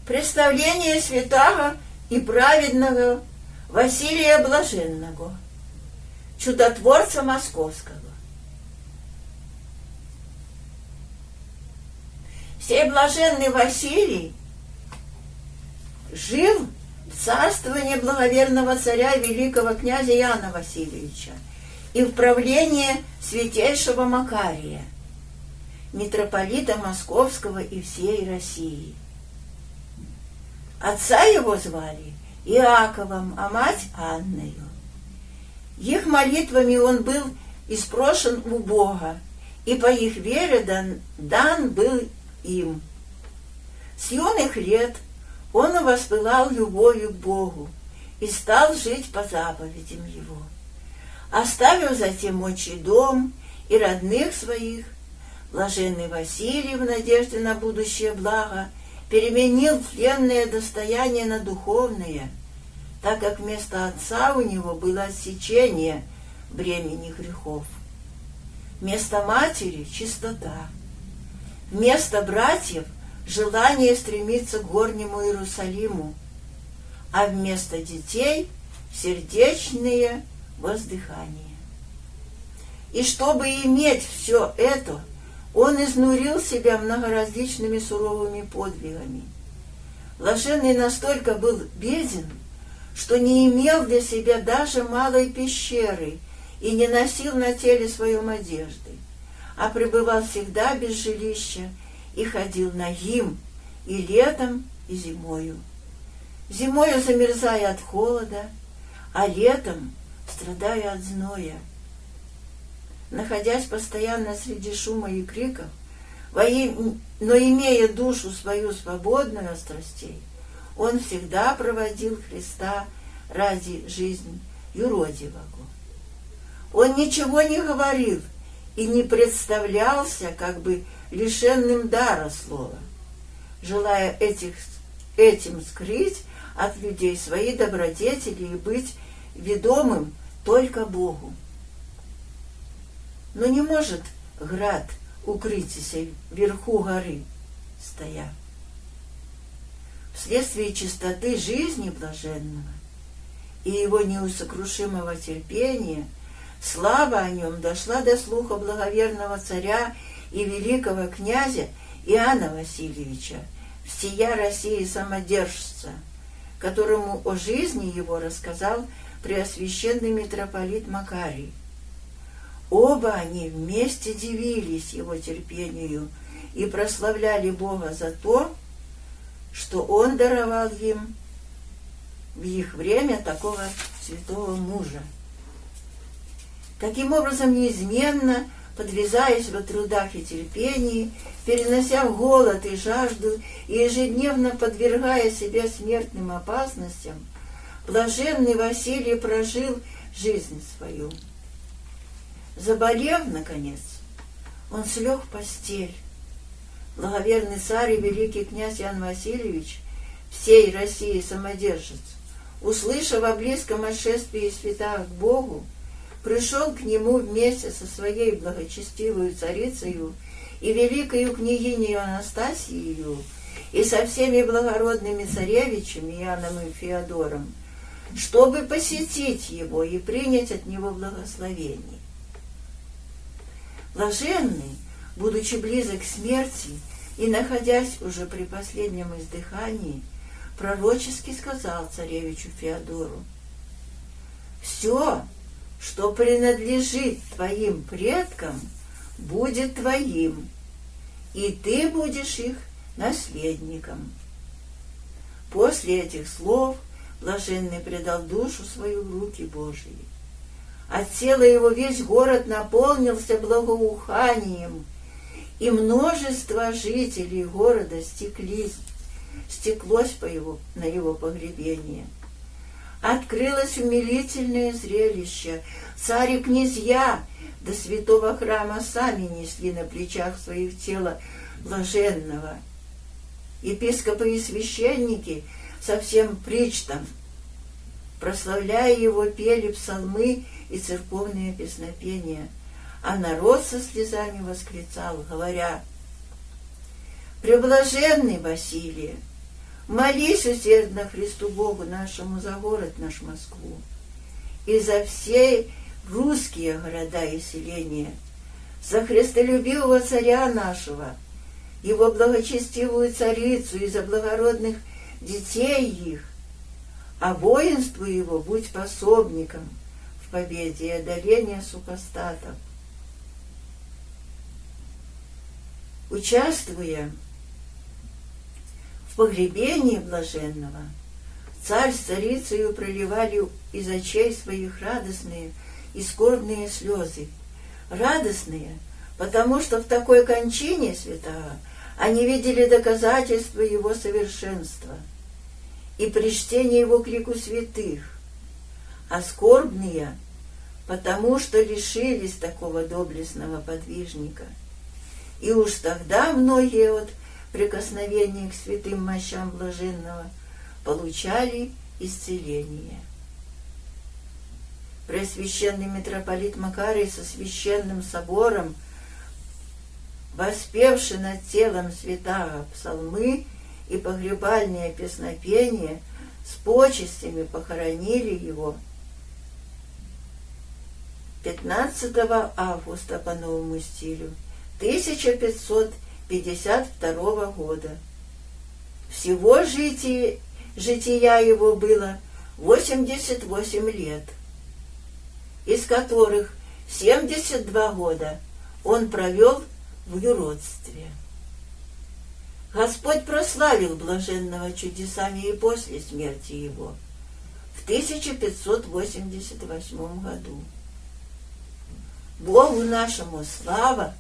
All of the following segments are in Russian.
Представление святаго и праведного Василия Блаженного, чудотворца московского. Сей блаженный Василий жил в царствовании благоверного царя великого князя Иоанна Васильевича и в правлении святейшего Макария, митрополита Московского и всей России. Отца его звали Иаковом, а мать Анною. Их молитвами он был испрошен у Бога, и по их вере дан был им. С юных лет он воспылал любовью к Богу и стал жить по заповедям Его. Оставив затем отчий дом и родных своих, блаженный Василий в надежде на будущее благо переменил тленное достояние на духовное, так как вместо отца у него было отсечение бремени грехов, вместо матери — чистота, вместо братьев — желание стремиться к горнему Иерусалиму, а вместо детей — сердечные воздыхания. И чтобы иметь все это, он изнурил себя многоразличными суровыми подвигами. Блаженный настолько был беден, что не имел для себя даже малой пещеры и не носил на теле своем одежды, а пребывал всегда без жилища и ходил нагим и летом, и зимою. Зимою замерзая от холода, а летом страдая от зноя. Находясь постоянно среди шума и криков, но имея душу свою свободную от страстей, он всегда проводил Христа ради жизни юродивого. Он ничего не говорил и не представлялся как бы лишенным дара слова, желая этим скрыть от людей свои добродетели и быть ведомым только Богу. Но не может град укрыться вверху горы, стоя. Вследствие чистоты жизни блаженного и его неусокрушимого терпения слава о нем дошла до слуха благоверного царя и великого князя Иоанна Васильевича, всея России самодержца, которому о жизни его рассказал преосвященный митрополит Макарий. Оба они вместе дивились его терпению и прославляли Бога за то, что он даровал им в их время такого святого мужа. Таким образом, неизменно подвязаясь во трудах и терпении, перенося голод и жажду и ежедневно подвергая себя смертным опасностям, блаженный Василий прожил жизнь свою. Заболев, наконец, он слег в постель. Благоверный царь и великий князь Иоанн Васильевич, всей России самодержец, услышав о близком отшествии святаго к Богу, пришел к нему вместе со своей благочестивой царицею и великою княгинею Анастасией и со всеми благородными царевичами Иоанном и Феодором, чтобы посетить его и принять от него благословение. Блаженный, будучи близок к смерти и находясь уже при последнем издыхании, пророчески сказал царевичу Феодору: «Все, что принадлежит твоим предкам, будет твоим, и ты будешь их наследником». После этих слов блаженный предал душу свою в руки Божьи. От тела его весь город наполнился благоуханием, и множество жителей города стеклось на его погребение. Открылось умилительное зрелище. Царь и князья до святого храма сами несли на плечах своих тело блаженного. Епископы и священники со всем причтом, прославляя его, пели псалмы и церковные песнопения, а народ со слезами восклицал, говоря: «Преблаженный Василий, Молись усердно Христу Богу нашему за город наш Москву и за все русские города и селения, за христолюбивого царя нашего, его благочестивую царицу и за благородных детей их, а воинству его будь пособником в победе и одолении супостатов. Участвуя в погребении блаженного, царь с царицею проливали из очей своих радостные и скорбные слезы. Радостные, потому что в такой кончине святого они видели доказательства его совершенства и причтение его к лику святых, а скорбные, потому что лишились такого доблестного подвижника. И уж тогда многие от прикосновения к святым мощам блаженного получали исцеление. Пресвященный митрополит Макарий со священным собором, воспевши над телом святаго псалмы и погребальные песнопения, с почестями похоронили его 15 августа по новому стилю 1552 года. Всего жития его было 88 лет, из которых 72 года он провел в юродстве. Господь прославил блаженного чудесами и после смерти его в 1588 году. Богу нашему слава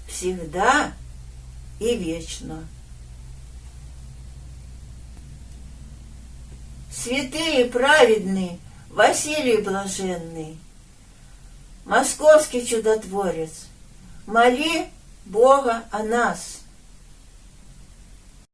всегда и вечно. Святые праведный Василий Блаженный, Московский чудотворец, моли Бога о нас.